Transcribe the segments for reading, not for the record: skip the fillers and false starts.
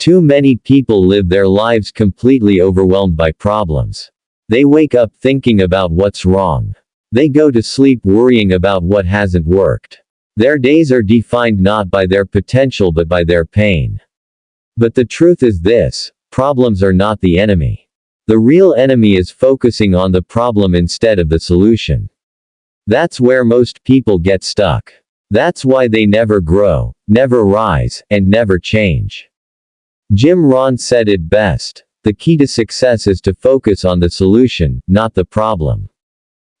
Too many people live their lives completely overwhelmed by problems. They wake up thinking about what's wrong. They go to sleep worrying about what hasn't worked. Their days are defined not by their potential but by their pain. But the truth is this: problems are not the enemy. The real enemy is focusing on the problem instead of the solution. That's where most people get stuck. That's why they never grow, never rise, and never change. Rohn said it best: the key to success is to focus on the solution, not the problem.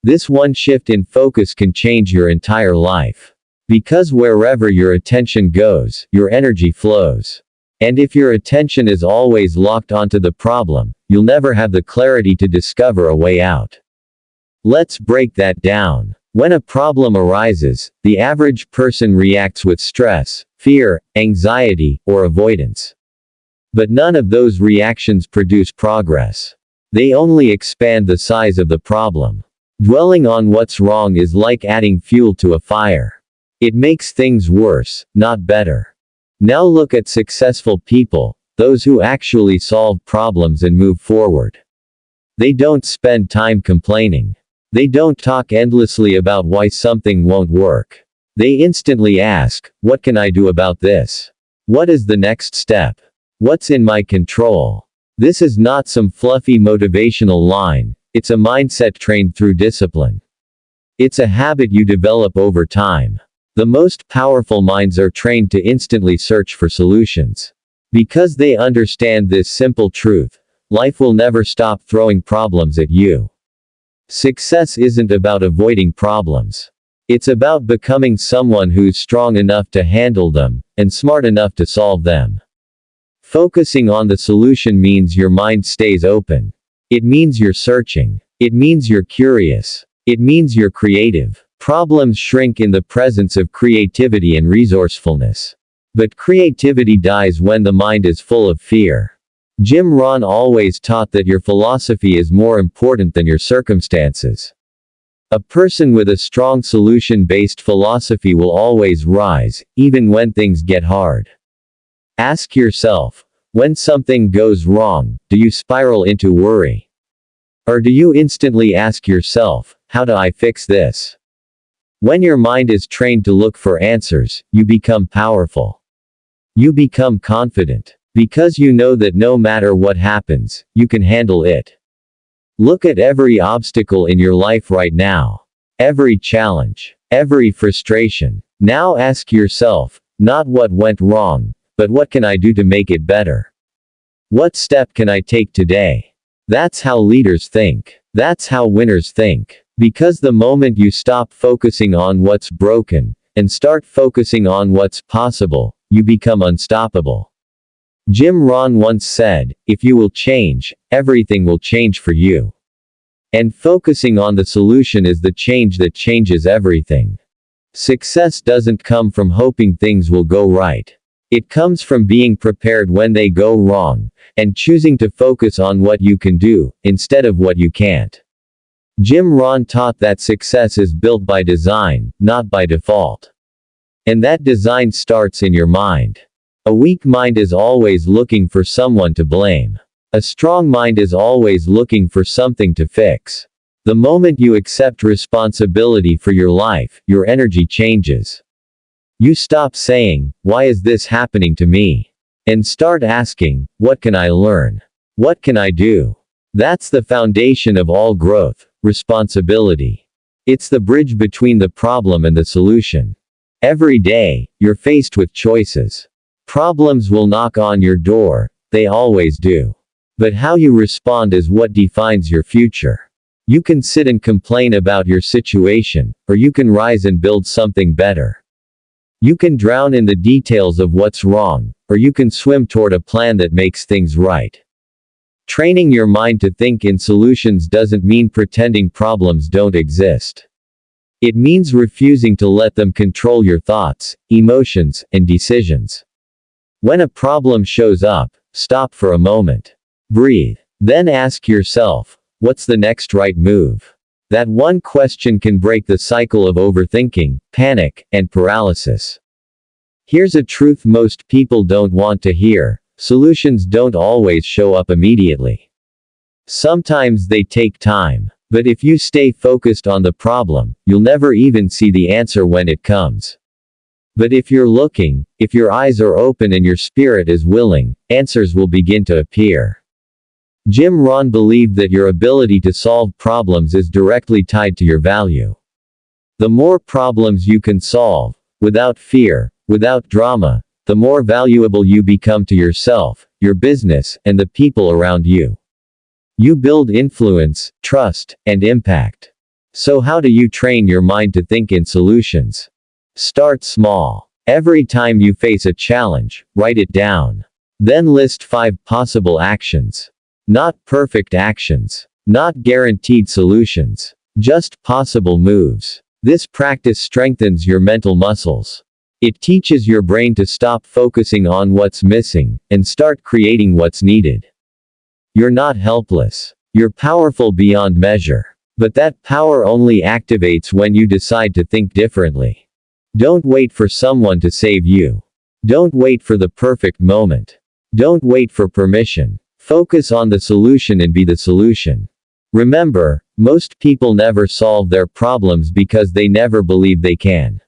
This one shift in focus can change your entire life. Because wherever your attention goes, your energy flows. And if your attention is always locked onto the problem, you'll never have the clarity to discover a way out. Let's break that down. When a problem arises, the average person reacts with stress, fear, anxiety, or avoidance. But none of those reactions produce progress. They only expand the size of the problem. Dwelling on what's wrong is like adding fuel to a fire. It makes things worse, not better. Now look at successful people, those who actually solve problems and move forward. They don't spend time complaining. They don't talk endlessly about why something won't work. They instantly ask, what can I do about this? What is the next step? What's in my control? This is not some fluffy motivational line. It's a mindset trained through discipline. It's a habit you develop over time. The most powerful minds are trained to instantly search for solutions. Because they understand this simple truth: life will never stop throwing problems at you. Success isn't about avoiding problems. It's about becoming someone who's strong enough to handle them, and smart enough to solve them. Focusing on the solution means your mind stays open. It means you're searching. It means you're curious. It means you're creative. Problems shrink in the presence of creativity and resourcefulness. But creativity dies when the mind is full of fear. Rohn always taught that your philosophy is more important than your circumstances. A person with a strong solution-based philosophy will always rise, even when things get hard. Ask yourself, when something goes wrong, do you spiral into worry? Or do you instantly ask yourself, how do I fix this? When your mind is trained to look for answers, you become powerful. You become confident. Because you know that no matter what happens, you can handle it. Look at every obstacle in your life right now. Every challenge. Every frustration. Now ask yourself, not what went wrong, but what can I do to make it better? What step can I take today? That's how leaders think. That's how winners think. Because the moment you stop focusing on what's broken, and start focusing on what's possible, you become unstoppable. Rohn once said, if you will change, everything will change for you. And focusing on the solution is the change that changes everything. Success doesn't come from hoping things will go right. It comes from being prepared when they go wrong, and choosing to focus on what you can do, instead of what you can't. Rohn taught that success is built by design, not by default. And that design starts in your mind. A weak mind is always looking for someone to blame. A strong mind is always looking for something to fix. The moment you accept responsibility for your life, your energy changes. You stop saying, why is this happening to me? And start asking, what can I learn? What can I do? That's the foundation of all growth: responsibility. It's the bridge between the problem and the solution. Every day, you're faced with choices. Problems will knock on your door, they always do. But how you respond is what defines your future. You can sit and complain about your situation, or you can rise and build something better. You can drown in the details of what's wrong, or you can swim toward a plan that makes things right. Training your mind to think in solutions doesn't mean pretending problems don't exist. It means refusing to let them control your thoughts, emotions, and decisions. When a problem shows up, stop for a moment. Breathe. Then ask yourself, what's the next right move? That one question can break the cycle of overthinking, panic, and paralysis. Here's a truth most people don't want to hear: Solutions don't always show up immediately. Sometimes they take time. But if you stay focused on the problem, you'll never even see the answer when it comes. But if you're looking, if your eyes are open and your spirit is willing, answers will begin to appear. Jim Rohn believed that your ability to solve problems is directly tied to your value. The more problems you can solve, without fear, without drama, the more valuable you become to yourself, your business, and the people around you. You build influence, trust, and impact. So how do you train your mind to think in solutions? Start small. Every time you face a challenge, write it down. Then list 5 possible actions. Not perfect actions. Not guaranteed solutions. Just possible moves. This practice strengthens your mental muscles. It teaches your brain to stop focusing on what's missing, and start creating what's needed. You're not helpless. You're powerful beyond measure. But that power only activates when you decide to think differently. Don't wait for someone to save you. Don't wait for the perfect moment. Don't wait for permission. Focus on the solution and be the solution. Remember, most people never solve their problems because they never believe they can.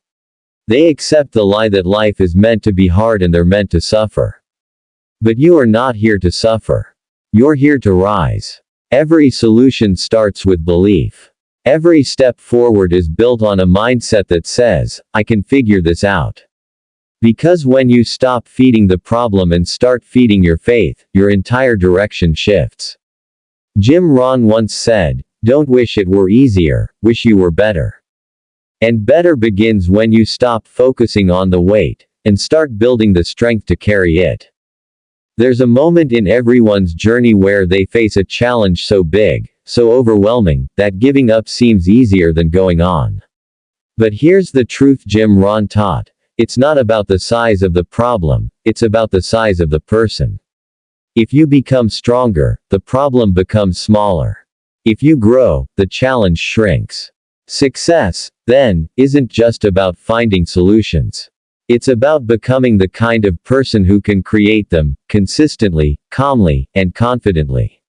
They accept the lie that life is meant to be hard and they're meant to suffer. But you are not here to suffer. You're here to rise. Every solution starts with belief. Every step forward is built on a mindset that says, I can figure this out. Because when you stop feeding the problem and start feeding your faith, your entire direction shifts. Jim Rohn once said, don't wish it were easier, wish you were better. And better begins when you stop focusing on the weight, and start building the strength to carry it. There's a moment in everyone's journey where they face a challenge so big, so overwhelming, that giving up seems easier than going on. But here's the truth Jim Rohn taught. It's not about the size of the problem, it's about the size of the person. If you become stronger, the problem becomes smaller. If you grow, the challenge shrinks. Success, then, isn't just about finding solutions. It's about becoming the kind of person who can create them, consistently, calmly, and confidently.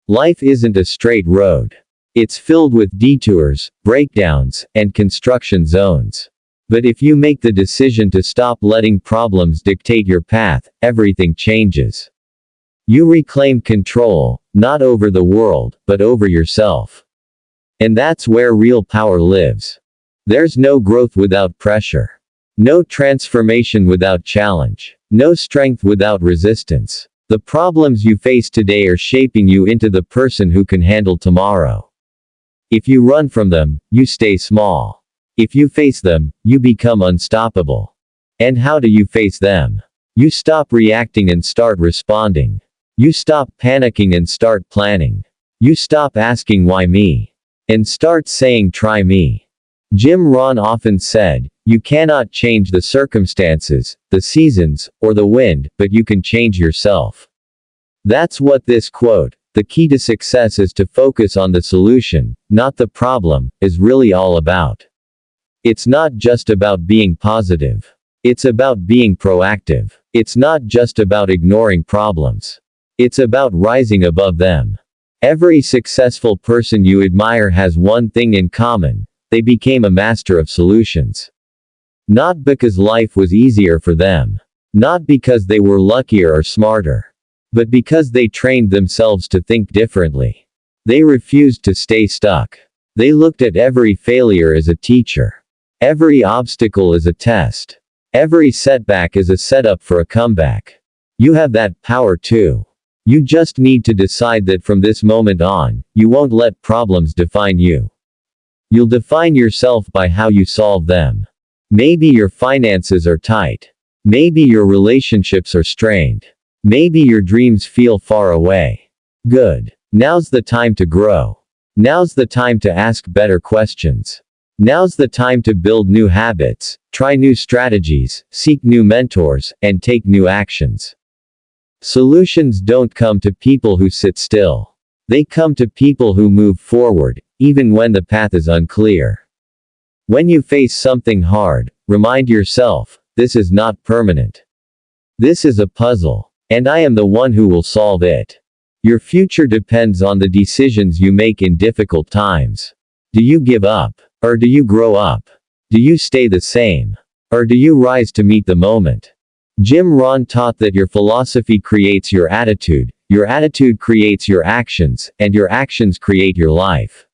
Life isn't a straight road. It's filled with detours, breakdowns, and construction zones. But if you make the decision to stop letting problems dictate your path, everything changes. You reclaim control, not over the world, but over yourself. And that's where real power lives. There's no growth without pressure. No transformation without challenge. No strength without resistance. The problems you face today are shaping you into the person who can handle tomorrow. If you run from them, you stay small. If you face them, you become unstoppable. And how do you face them? You stop reacting and start responding. You stop panicking and start planning. You stop asking why me? And start saying try me. Jim Rohn often said, you cannot change the circumstances, the seasons, or the wind, but you can change yourself. That's what this quote, the key to success is to focus on the solution, not the problem, is really all about. It's not just about being positive. It's about being proactive. It's not just about ignoring problems. It's about rising above them. Every successful person you admire has one thing in common. They became a master of solutions. Not because life was easier for them. Not because they were luckier or smarter. But because they trained themselves to think differently. They refused to stay stuck. They looked at every failure as a teacher. Every obstacle as a test. Every setback as a setup for a comeback. You have that power too. You just need to decide that from this moment on, you won't let problems define you. You'll define yourself by how you solve them. Maybe your finances are tight. Maybe your relationships are strained. Maybe your dreams feel far away. Good. Now's the time to grow. Now's the time to ask better questions. Now's the time to build new habits, try new strategies, seek new mentors, and take new actions. Solutions don't come to people who sit still. They come to people who move forward, even when the path is unclear. When you face something hard, remind yourself, this is not permanent. This is a puzzle. And I am the one who will solve it. Your future depends on the decisions you make in difficult times. Do you give up? Or do you grow up? Do you stay the same? Or do you rise to meet the moment? Rohn taught that your philosophy creates your attitude creates your actions, and your actions create your life.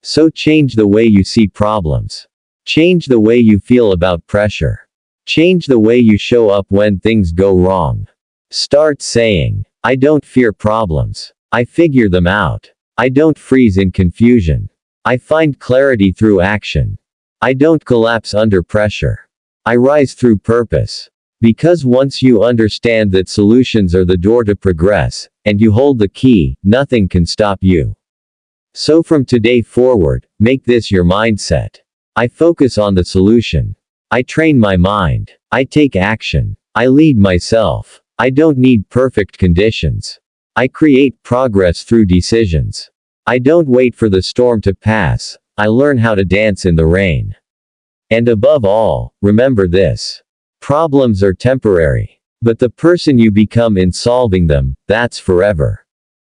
So change the way you see problems. Change the way you feel about pressure. Change the way you show up when things go wrong. Start saying, I don't fear problems. I figure them out. I don't freeze in confusion. I find clarity through action. I don't collapse under pressure. I rise through purpose. Because once you understand that solutions are the door to progress, and you hold the key, nothing can stop you. So from today forward, make this your mindset. I focus on the solution. I train my mind. I take action. I lead myself. I don't need perfect conditions. I create progress through decisions. I don't wait for the storm to pass. I learn how to dance in the rain. And above all, remember this. Problems are temporary. But the person you become in solving them, that's forever.